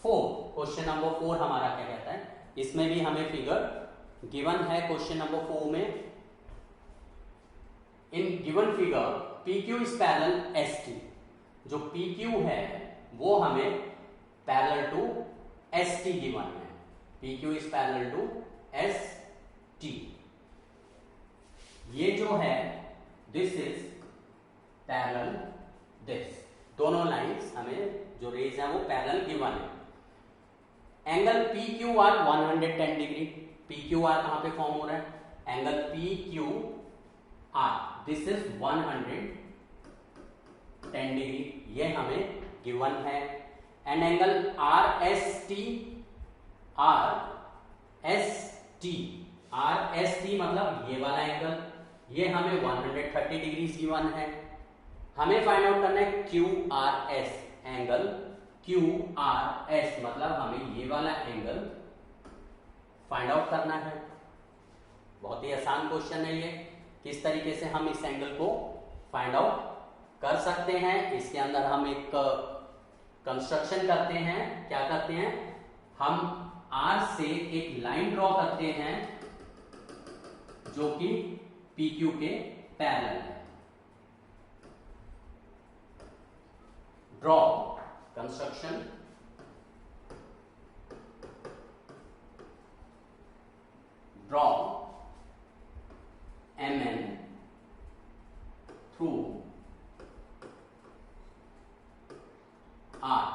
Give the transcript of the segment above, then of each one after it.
4, question number 4 हमारा क्या कहता है, इसमें भी हमें फिगर गिवन है क्वेश्चन नंबर 4 में। In given figure PQ is parallel ST, जो PQ है वो हमें पैरेलल टू ST गिवन है। PQ is parallel to ST, ये जो है दिस इज पैरेलल दिस, दोनों लाइंस हमें जो रेज है वो पैरेलल गिवन है। एंगल PQR 110 डिग्री, PQR कहां पे फॉर्म हो रहा है, angle PQR this is 110 degree, ये हमें गिवन है। एंड एंगल RST मतलब ये वाला एंगल, ये हमें 130 डिग्री गिवन है। हमें फाइंड आउट करना है QRS, एंगल QRS मतलब हमें ये वाला एंगल फाइंड आउट करना है। बहुत ही आसान क्वेश्चन है ये, किस तरीके से हम इस एंगल को फाइंड आउट कर सकते हैं। इसके अंदर हम एक कंस्ट्रक्शन करते हैं, क्या करते हैं, हम R से एक लाइन ड्रॉ करते हैं जो कि PQ के पैरेलल है। Draw construction, draw MN through R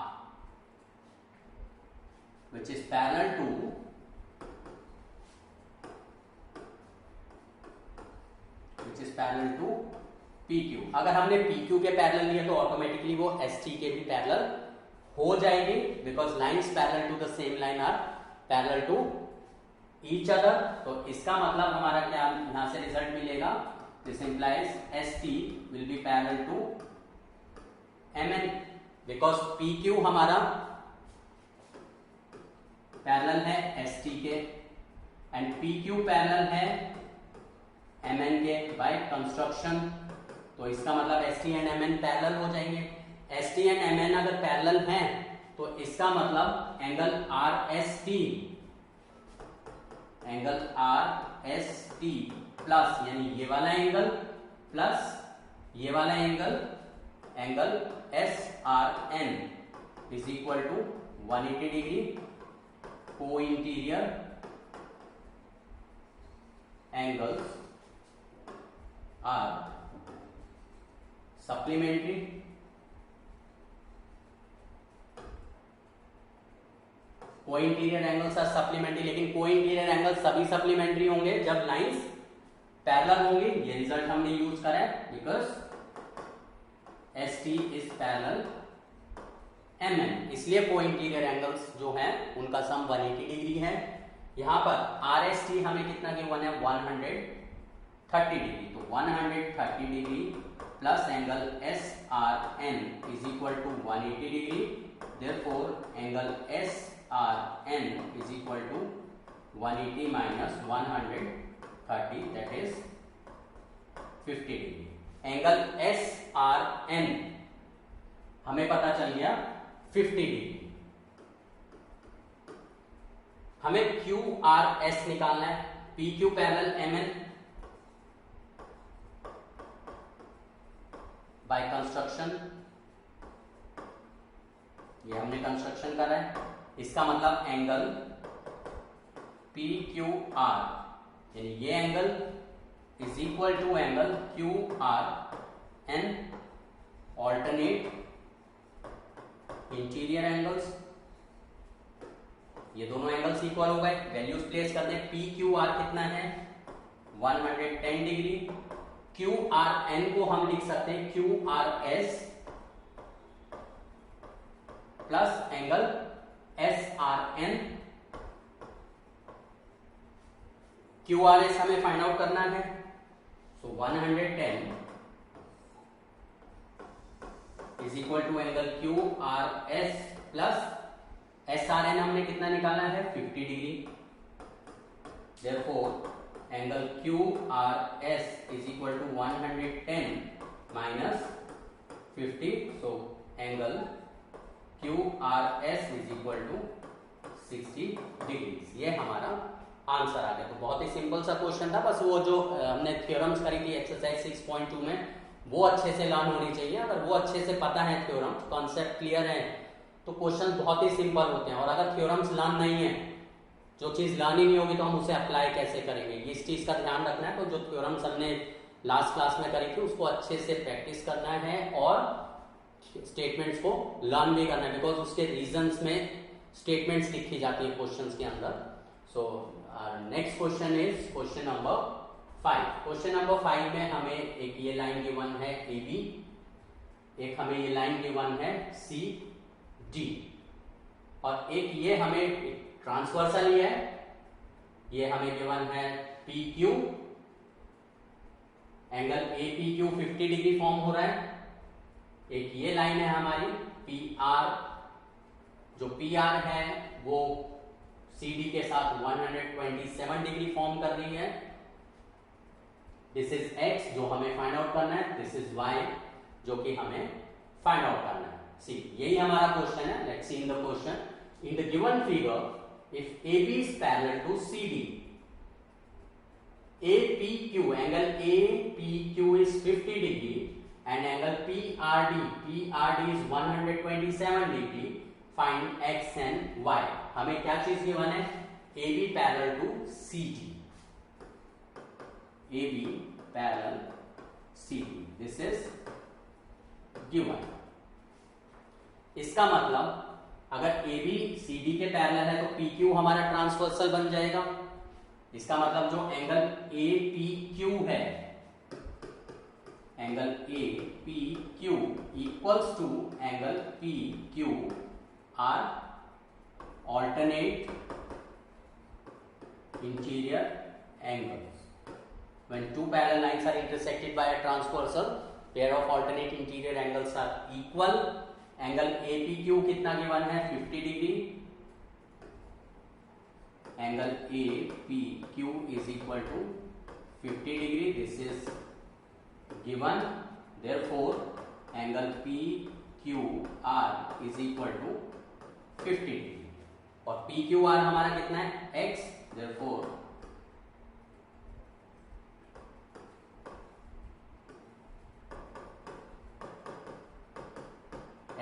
which is parallel to PQ। अगर हमने PQ के पैरेलल लिए तो ऑटोमेटिकली वो ST के भी पैरेलल हो जाएंगे, because lines parallel to the same line are parallel to each other. तो इसका मतलब हमारा क्या यहां से रिजल्ट मिलेगा, this implies ST will be parallel to MN, because PQ हमारा पैरेलल है ST के एंड PQ पैरेलल है MN के बाय कंस्ट्रक्शन। तो इसका मतलब ST एंड MN पैरेलल हो जाएंगे। ST एंड MN अगर पैरेलल हैं तो इसका मतलब एंगल RST प्लस यानी ये वाला एंगल प्लस ये वाला angle SRN is equal to 180 degree. Co interior angles are supplementary, co interior angles are supplementary, लेकिन को इंटीरियर एंगल सभी सप्लीमेंट्री होंगे जब लाइंस पैरेलल होंगी। ये रिजल्ट हमने यूज करा है because ST is parallel MN, इसलिए को इंटीरियर एंगल्स जो हैं उनका सम 180 डिग्री है। यहां पर RST हमें कितना गिवन है, 130 डिग्री। तो 130 degree plus angle SRN is equal to 180 degree, therefore angle SRN is equal to 180 minus 130 that is 50 degree. Angle SRN हमें पता चल गया 50 डिग्री। हमें QRS निकालना है, PQ parallel MN by construction, ये हमने कंस्ट्रक्शन करा है। इसका मतलब एंगल PQR यानी ये angle is equal to angle QRN, alternate interior angles, ये दोनों एंगल्स इक्वल हो गए। वैल्यूज प्लेस कर दें, PQR कितना है 110 डिग्री, QRN को हम लिख सकते हैं QRS plus angle SRN। QRS हमें फाइंड आउट करना है, so 110 is equal to angle QRS plus SRN हमने कितना निकाला है 50 degree, therefore angle QRS is equal to 110 minus 50, so angle QRS is equal to 60 degrees. ये हमारा आंसर आ गया। तो बहुत ही सिंपल सा क्वेश्चन था, बस वो जो हमने थ्योरम्स करी थी एक्सरसाइज 6.2 में वो अच्छे से लर्न होनी चाहिए। अगर वो अच्छे से पता है, थ्योरम्स कॉन्सेप्ट क्लियर है, तो क्वेश्चन बहुत ही सिंपल होते हैं। और अगर थ्योरम्स लर्न नहीं है, जो चीज लर्न ही नहीं होगी, तो हम उसे अप्लाई कैसे करेंगे, इस चीज का ध्यान रखना है। तो जो थ्योरम्स हमने लास्ट क्लास में करी थी उसको अच्छे से प्रैक्टिस करना है और स्टेटमेंट्स को लर्न भी करना है, बिकॉज उसके रीजंस में स्टेटमेंट्स लिखी जाती है क्वेश्चंस के अंदर। So next question is question number 5। Question number 5 में हमें एक ये लाइन गिवन है AB, एक हमें ये लाइन गिवन है CD, और एक ये हमें ट्रांसवर्सल ही है, ये हमें गिवन है PQ, angle APQ 50 degree form हो रहा है। एक ये लाइन है हमारी PR, जो PR है वो CD के साथ 127 डिग्री फॉर्म कर रही है। दिस इज X जो हमें फाइंड आउट करना है, दिस इज Y जो कि हमें फाइंड आउट करना है। सी, यही हमारा क्वेश्चन है। Let's see in the question. In the given figure if AB is parallel to CD, APQ, angle APQ is 50 degree and angle PRD is 127 degree. Find X and Y. हमें क्या चीज given है? AB parallel to CD. AB parallel CD. This is given. इसका मतलब अगर AB CD के parallel है तो PQ हमारा ट्रांसवर्सल बन जाएगा। इसका मतलब जो एंगल APQ है, angle APQ equals to angle PQ are alternate interior angles. When two parallel lines are intersected by a transversal, pair of alternate interior angles are equal. Angle APQ कितना given है? 50 degree. Angle APQ is equal to 50 degree. This is given. Therefore, angle PQR is equal to 50 degree. और PQR हमारा कितना है? X. Therefore,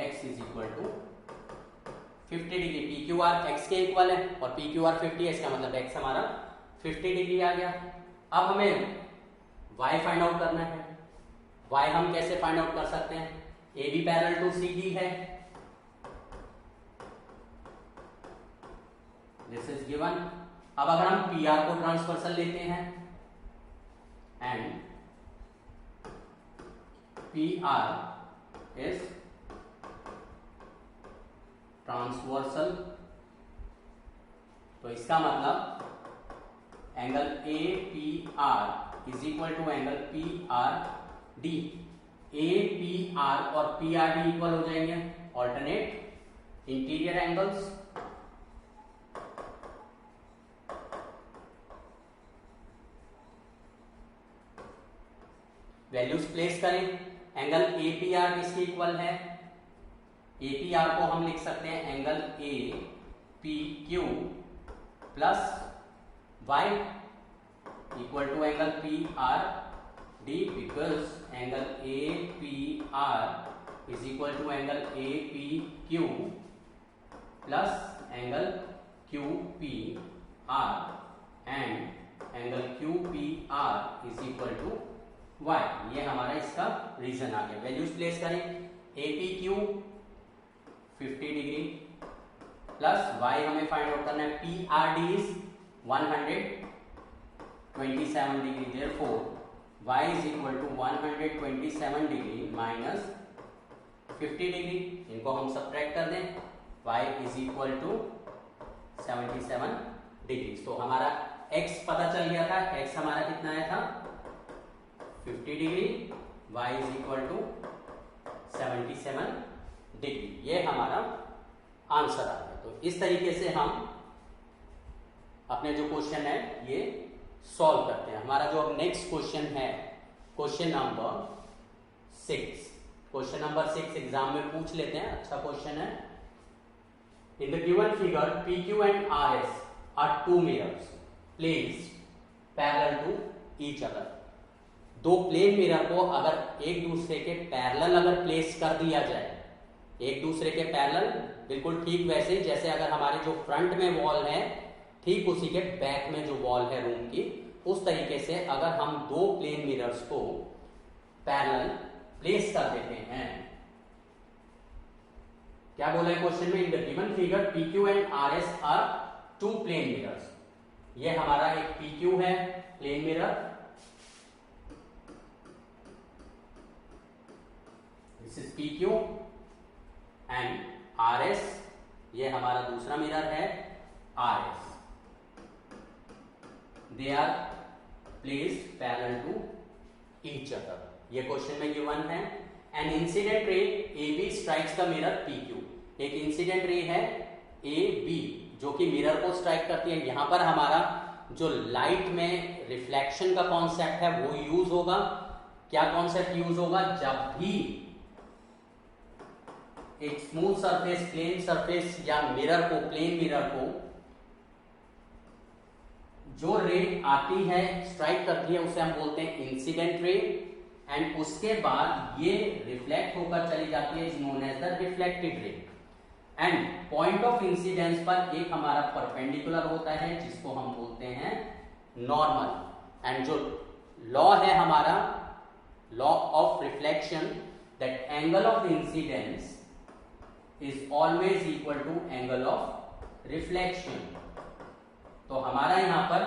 X is equal to 50 degree. PQR X के equal है और PQR 50 है, इसका मतलब X हमारा 50 डिग्री आ गया। अब हमें Y फाइंड आउट करना है। Y हम कैसे फाइंड आउट कर सकते हैं? AB पैरेलल टू CD है, दिस इज गिवन। अब अगर हम PR को ट्रांसवर्सल लेते हैं एंड PR इज ट्रांसवर्सल, तो इसका मतलब angle APR is equal to angle PRD। APR और PRD इक्वल हो जाएंगे, alternate interior angles. Values place करें। एंगल APR किसके इक्वल है? APR को हम लिख सकते हैं angle APQ plus Y equal to angle PRD, because angle APR is equal to angle APQ plus angle QPR and angle QPR is equal to Y। ये हमारा इसका रीजन आ गया। वैल्यूज प्लेस करें। APQ 50 डिग्री प्लस Y हमें find out करना है PRD is 127 degree. Therefore Y is equal to 127 degree minus 50 degree. इनको हम सब्ट्रैक्ट कर दें, Y is equal to 77 degree. तो हमारा X पता चल गया था। X हमारा कितना आया था? 50 degree. Y is equal to 77 degree. ये हमारा आंसर आ गया। तो इस तरीके से हम अपने जो क्वेश्चन है ये सॉल्व करते हैं। हमारा जो अब नेक्स्ट क्वेश्चन है, question number 6। Question number 6 exam में पूछ लेते हैं, अच्छा क्वेश्चन है। In the given figure, PQ and RS are two mirrors placed parallel to each other. दो प्लेन मिरर को अगर एक दूसरे के पैरेलल अगर प्लेस कर दिया जाए, एक दूसरे के पैरेलल, बिल्कुल ठीक वैसे जैसे अगर हमारे जो फ्रंट में वॉल है ठीक उसी के बैक में जो वॉल है रूम की, उस तरीके से अगर हम दो प्लेन मिरर्स को पैरेलल प्लेस कर देते हैं। क्या बोला है क्वेश्चन में? In the given figure PQ and RS are two plane mirrors. ये हमारा एक PQ है plane mirror, this is PQ, and RS ये हमारा दूसरा मिरर है RS। They are placed parallel to each other. ये क्वेश्चन में गिवन है। An incident ray AB strikes the mirror PQ। एक इंसिडेंट रे है AB जो कि मिरर को स्ट्राइक करती है। यहां पर हमारा जो लाइट में रिफ्लेक्शन का कॉन्सेप्ट है वो यूज होगा। क्या कॉन्सेप्ट यूज होगा? जब भी एक स्मूथ सरफेस, प्लेन सरफेस या मिरर को, प्लेन मिरर को जो रे आती है, स्ट्राइक करती है, उसे हम बोलते हैं इंसिडेंट रे, एंड उसके बाद ये रिफ्लेक्ट होकर चली जाती है, is known as the reflected ray. And point of incidence पर एक हमारा परपेंडिकुलर होता है जिसको हम बोलते हैं नॉर्मल। एंड जो लॉ है हमारा, law of reflection, that angle of incidence is always equal to angle of reflection. तो हमारा यहां पर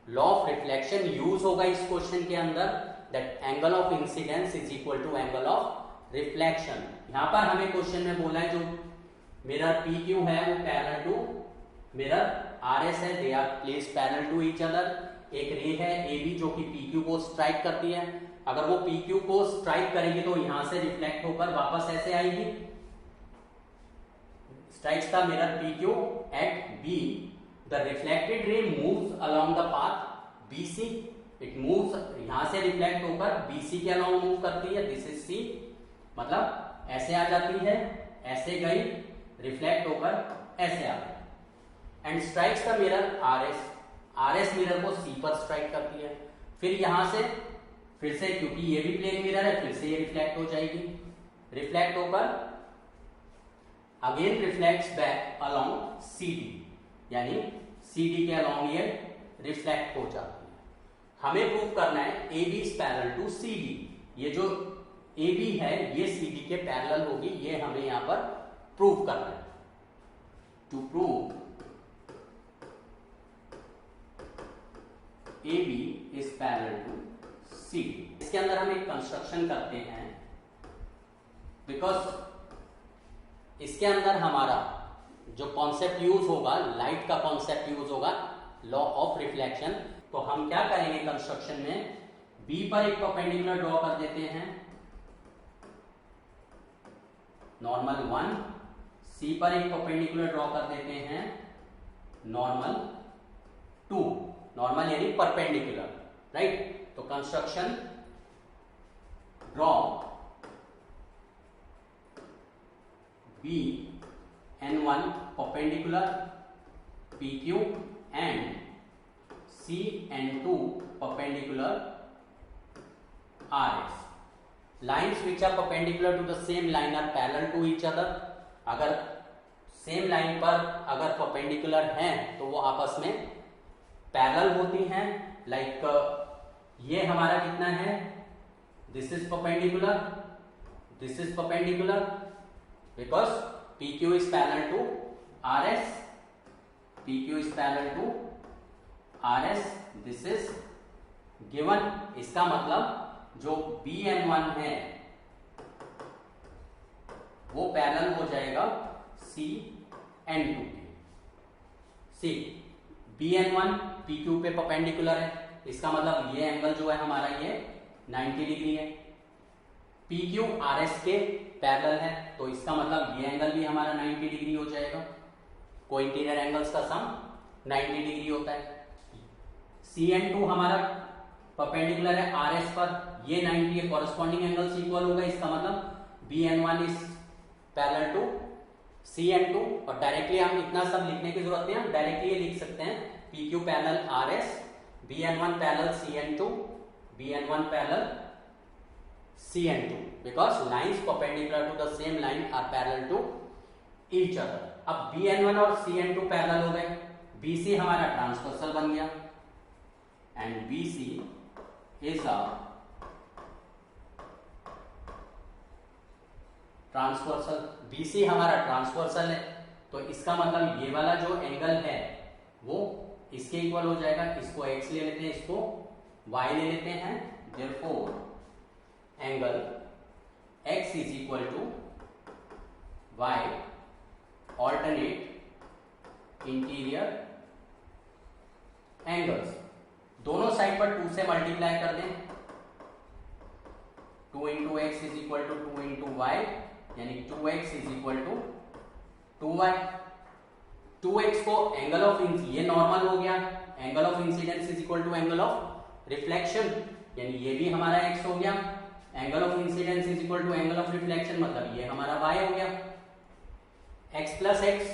लॉ ऑफ रिफ्लेक्शन यूज होगा इस क्वेश्चन के अंदर, that angle of incidence is equal to angle of reflection. यहां पर हमें क्वेश्चन में बोला है जो मिरर PQ है वो पैरेलल टू मिरर RS है, they are placed parallel to each other. एक रे है AB जो कि PQ को स्ट्राइक करती है। अगर वो PQ को स्ट्राइक करेगी तो यहां से रिफ्लेक्ट होकर वापस ऐसे आएगी। strikes the mirror PQ at B, the reflected ray moves along the path BC. It moves, यहां से रिफ्लेक्ट होकर BC के अलॉन्ग मूव करती है, दिस इज C, मतलब ऐसे आ जाती है, ऐसे गई, रिफ्लेक्ट होकर ऐसे आ गई, and strikes the mirror RS, RS mirror को C पर स्ट्राइक करती है। फिर यहां से फिर से, क्योंकि ये भी प्लेन मिरर है, फिर से ये रिफ्लेक्ट हो जाएगी, रिफ्लेक्ट होकर again reflects back along CD, यानी CD के अलोंग ये रिफ्लेक्ट हो जाती है। हमें प्रूव करना है AB is parallel to CD। ये जो AB है ये CD के पैरेलल होगी, ये हमें यहां पर प्रूव करना है। To prove AB is parallel to CD, इसके अंदर हम एक कंस्ट्रक्शन करते हैं, बिकॉज इसके अंदर हमारा जो कॉन्सेप्ट यूज होगा, लाइट का कॉन्सेप्ट यूज होगा, लॉ ऑफ रिफ्लेक्शन। तो हम क्या करेंगे कंस्ट्रक्शन में, B पर एक परपेंडिकुलर ड्रॉ कर देते हैं, नॉर्मल 1, C पर एक परपेंडिकुलर ड्रॉ कर देते हैं, नॉर्मल 2, नॉर्मल यानी परपेंडिकुलर, राइट। तो construction draw B N1 perpendicular PQ and C N2 perpendicular RS. Lines which are perpendicular to the same line are parallel to each other. अगर same line पर अगर perpendicular हैं तो वो आपस में पैरेलल होती हैं। लाइक ये हमारा कितना है, this is perpendicular, this is perpendicular, because PQ is parallel to RS, PQ is parallel to RS, this is given। इसका मतलब जो BN1 है वो पैरेलल हो जाएगा CN2 के। सी BN1 PQ पे परपेंडिकुलर है, इसका मतलब ये एंगल जो है हमारा ये 90 डिग्री है। PQ RS के पैरेलल है, तो इसका मतलब ये एंगल भी हमारा 90 डिग्री हो जाएगा। कोइंटीरियर एंगल्स का सम 90 डिग्री होता है। CN2 हमारा परपेंडिकुलर है RS पर, ये 90 है, कॉरेस्पॉन्डिंग एंगल्स इक्वल होगा। इसका मतलब BN1 is parallel to CN2 और डायरेक्टली हम इतना सब लिखने की जरूरत नहीं है, हम डायरेक्टली ये लिख सकते हैं PQ parallel RS, BN1 parallel CN2, BN1 parallel CN2 because lines perpendicular to the same line are parallel to each other. अब BN1 और CN2 पैरेलल हो गए, BC हमारा ट्रांसवर्सल बन गया and BC is a transversal, BC हमारा transversal है, तो इसका मतलब ये वाला जो एंगल है वो इसके इक्वल हो जाएगा। इसको x ले लेते हैं, इसको y ले लेते हैं, therefore angle x is equal to y alternate interior angles. दोनों साइड पर 2 से मल्टीप्लाई कर दें, 2 into x is equal to 2 into y, यानी 2x is equal to 2y। 2x को एंगल ऑफ ये नॉर्मल हो गया, angle of incidence is equal to angle of reflection, यानी ये भी हमारा x हो गया। Angle of incidence is equal to angle of reflection, मतलब ये हमारा y हो गया। x प्लस एक्स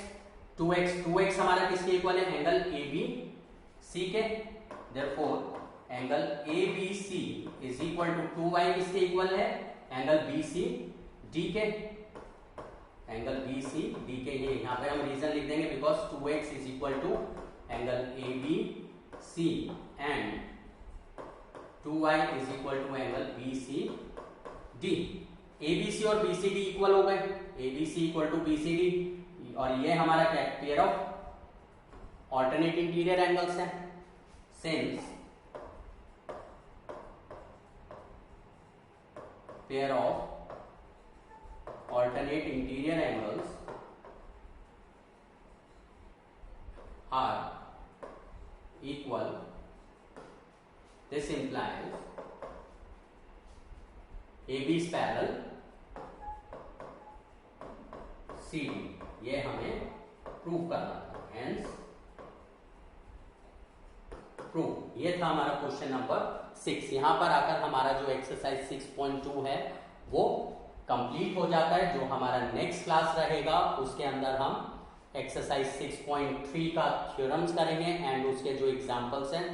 2x हमारा किसके इक्वल है? एंगल ABC के, therefore angle ABC is equal to 2y किसके इक्वल है? एंगल BCD के, एंगल BCD के। ये यहाँ पे हम रीजन लिख देंगे because 2x is equal to angle ABC and 2y is equal to angle BCD। ABC और BCD इक्वल हो गए, ABC इक्वल टू BCD, और ये हमारा क्या? Pair of alternate interior angles है। Since pair of alternate interior angles are equal, this implies AB is parallel CD। ये हमें प्रूव करना था, hence प्रूव। ये था हमारा क्वेश्चन नंबर 6। यहां पर आकर हमारा जो एक्सरसाइज 6.2 है वो कंप्लीट हो जाता है। जो हमारा नेक्स्ट क्लास रहेगा उसके अंदर हम एक्सरसाइज 6.3 का थ्योरम्स करेंगे एंड उसके जो एग्जांपल्स हैं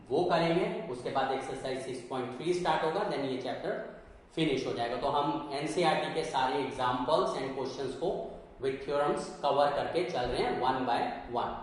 वो करेंगे। उसके बाद एक्सरसाइज 6.3 स्टार्ट होगा, देन ये चैप्टर फिनिश हो जाएगा। तो हम एनसीईआरटी के सारे एग्जांपल्स एंड क्वेश्चंस को विद थ्योरम्स कवर करके चल रहे हैं 1 by 1।